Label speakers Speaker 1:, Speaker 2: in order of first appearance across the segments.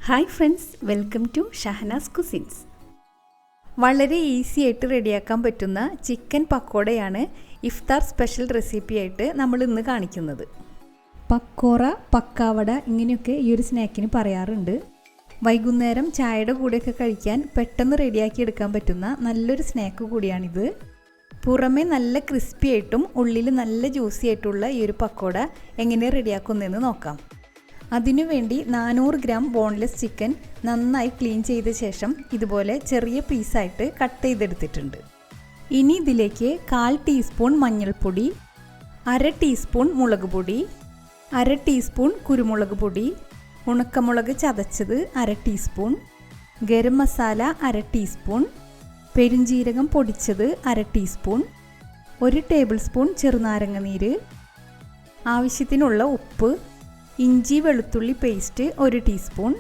Speaker 1: Hi friends, welcome to Shahnaz cuisines. വളരെ easy ആയിട്ട് റെഡിയാക്കാൻ പറ്റുന്ന ചിക്കൻ പക്കോടയാണ് ഇഫ്താർ സ്പെഷ്യൽ റെസിപ്പിയായിട്ട് നമ്മൾ ഇന്ന് കാണിക്കുന്നത്. പക്കോറ, പക്കാവട ഇങ്ങനെയൊക്കെ ഈ ഒരു സ്നാക്കിന് പറയാറുണ്ട്. വൈകുന്നേരം ചായയുടെ കൂടെയൊക്കെ കഴിക്കാൻ പെട്ടെന്ന് റെഡിയാക്കി എടുക്കാൻ പറ്റുന്ന നല്ലൊരു സ്നാക്ക് കൂടിയാണിത്. പുറമേ നല്ല ക്രിസ്പി ആയിട്ടും ഉള്ളിൽ നല്ല ജ്യൂസി ആയിട്ടുള്ള ഈ ഒരു പക്കോട എങ്ങനെ റെഡിയാക്കുന്നതെന്ന് നോക്കാം. അതിനുവേണ്ടി 400 ഗ്രാം ബോൺലെസ് ചിക്കൻ നന്നായി ക്ലീൻ ചെയ്ത ശേഷം ഇതുപോലെ ചെറിയ പീസായിട്ട് കട്ട് ചെയ്തെടുത്തിട്ടുണ്ട്. ഇനി ഇതിലേക്ക് 1/4 ടീസ്പൂൺ മഞ്ഞൾപ്പൊടി, 1/2 ടീസ്പൂൺ മുളക് പൊടി, 1/2 ടീസ്പൂൺ കുരുമുളക് പൊടി, ഉണക്കമുളക് ചതച്ചത് 1/2 ടീസ്പൂൺ, ഗരം മസാല 1/2 ടീസ്പൂൺ, പെരുംജീരകം പൊടിച്ചത് 1/2 ടീസ്പൂൺ, 1 ടേബിൾ സ്പൂൺ ചെറുനാരങ്ങ നീര്, ആവശ്യത്തിനുള്ള ഉപ്പ്, ഇഞ്ചി വെളുത്തുള്ളി പേസ്റ്റ് 1 ടീസ്പൂൺ,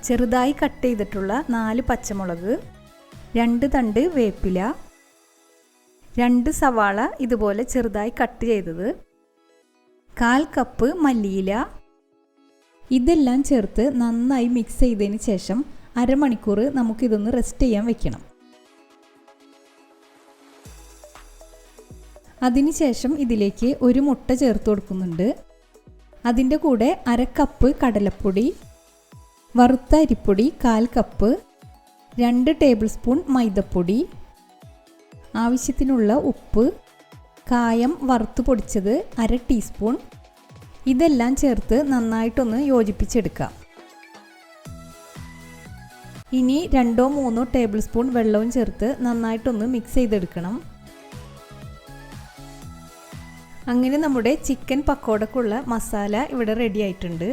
Speaker 1: ചെറുതായി കട്ട് ചെയ്തിട്ടുള്ള 4 പച്ചമുളക്, 2 തണ്ട് വേപ്പില, 2 സവാള ഇതുപോലെ ചെറുതായി കട്ട് ചെയ്തത്, 1/4 കപ്പ് മല്ലിയില. ഇതെല്ലാം ചേർത്ത് നന്നായി മിക്സ് ചെയ്തതിന് ശേഷം അരമണിക്കൂർ നമുക്കിതൊന്ന് റെസ്റ്റ് ചെയ്യാൻ വെക്കണം. അതിനുശേഷം ഇതിലേക്ക് 1 മുട്ട ചേർത്ത് കൊടുക്കുന്നുണ്ട്. അതിൻ്റെ കൂടെ 1/2 കപ്പ് കടലപ്പൊടി, വറുത്ത അരിപ്പൊടി 1/4 കപ്പ്, 2 ടേബിൾ സ്പൂൺ മൈദപ്പൊടി, ആവശ്യത്തിനുള്ള ഉപ്പ്, കായം വറുത്ത് പൊടിച്ചത് 1/2 ടീസ്പൂൺ. ഇതെല്ലാം ചേർത്ത് നന്നായിട്ടൊന്ന് യോജിപ്പിച്ചെടുക്കാം. ഇനി 2-3 ടേബിൾ സ്പൂൺ വെള്ളവും ചേർത്ത് നന്നായിട്ടൊന്ന് മിക്സ് ചെയ്തെടുക്കണം. അങ്ങനെ നമ്മുടെ ചിക്കൻ പക്കോടക്കുള്ള മസാല ഇവിടെ റെഡി ആയിട്ടുണ്ട്.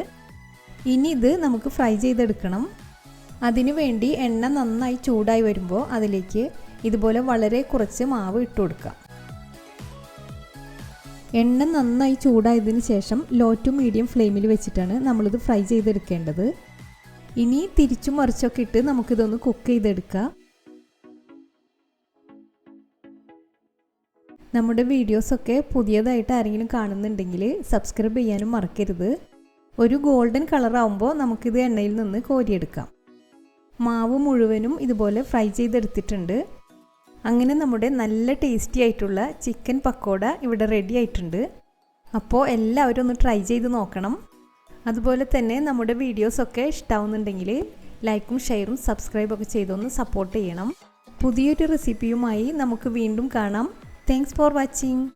Speaker 1: ഇനി ഇത് നമുക്ക് ഫ്രൈ ചെയ്തെടുക്കണം. അതിനു വേണ്ടി എണ്ണ നന്നായി ചൂടായി വരുമ്പോൾ അതിലേക്ക് ഇതുപോലെ വളരെ കുറച്ച് മാവ് ഇട്ട് കൊടുക്കാം. എണ്ണ നന്നായി ചൂടായതിനു ശേഷം ലോ ടു മീഡിയം ഫ്ലെയിമിൽ വെച്ചിട്ടാണ് നമ്മളിത് ഫ്രൈ ചെയ്തെടുക്കേണ്ടത്. ഇനി തിരിച്ചും മറിച്ചൊക്കെ ഇട്ട് നമുക്കിതൊന്ന് കുക്ക് ചെയ്തെടുക്കാം. നമ്മുടെ വീഡിയോസൊക്കെ പുതിയതായിട്ട് ആരെങ്കിലും കാണുന്നുണ്ടെങ്കിൽ സബ്സ്ക്രൈബ് ചെയ്യാനും മറക്കരുത്. ഒരു ഗോൾഡൻ കളറാകുമ്പോൾ നമുക്കിത് എണ്ണയിൽ നിന്ന് കോരിയെടുക്കാം. മാവ് മുഴുവനും ഇതുപോലെ ഫ്രൈ ചെയ്തെടുത്തിട്ടുണ്ട്. അങ്ങനെ നമ്മുടെ നല്ല ടേസ്റ്റി ആയിട്ടുള്ള ചിക്കൻ പക്കോട ഇവിടെ റെഡി ആയിട്ടുണ്ട്. അപ്പോൾ എല്ലാവരും ഒന്ന് ട്രൈ ചെയ്ത് നോക്കണം. അതുപോലെ തന്നെ നമ്മുടെ വീഡിയോസൊക്കെ ഇഷ്ടമാവുന്നുണ്ടെങ്കിൽ ലൈക്കും ഷെയറും സബ്സ്ക്രൈബൊക്കെ ചെയ്തൊന്ന് സപ്പോർട്ട് ചെയ്യണം. പുതിയൊരു റെസിപ്പിയുമായി നമുക്ക് വീണ്ടും കാണാം. Thanks for watching.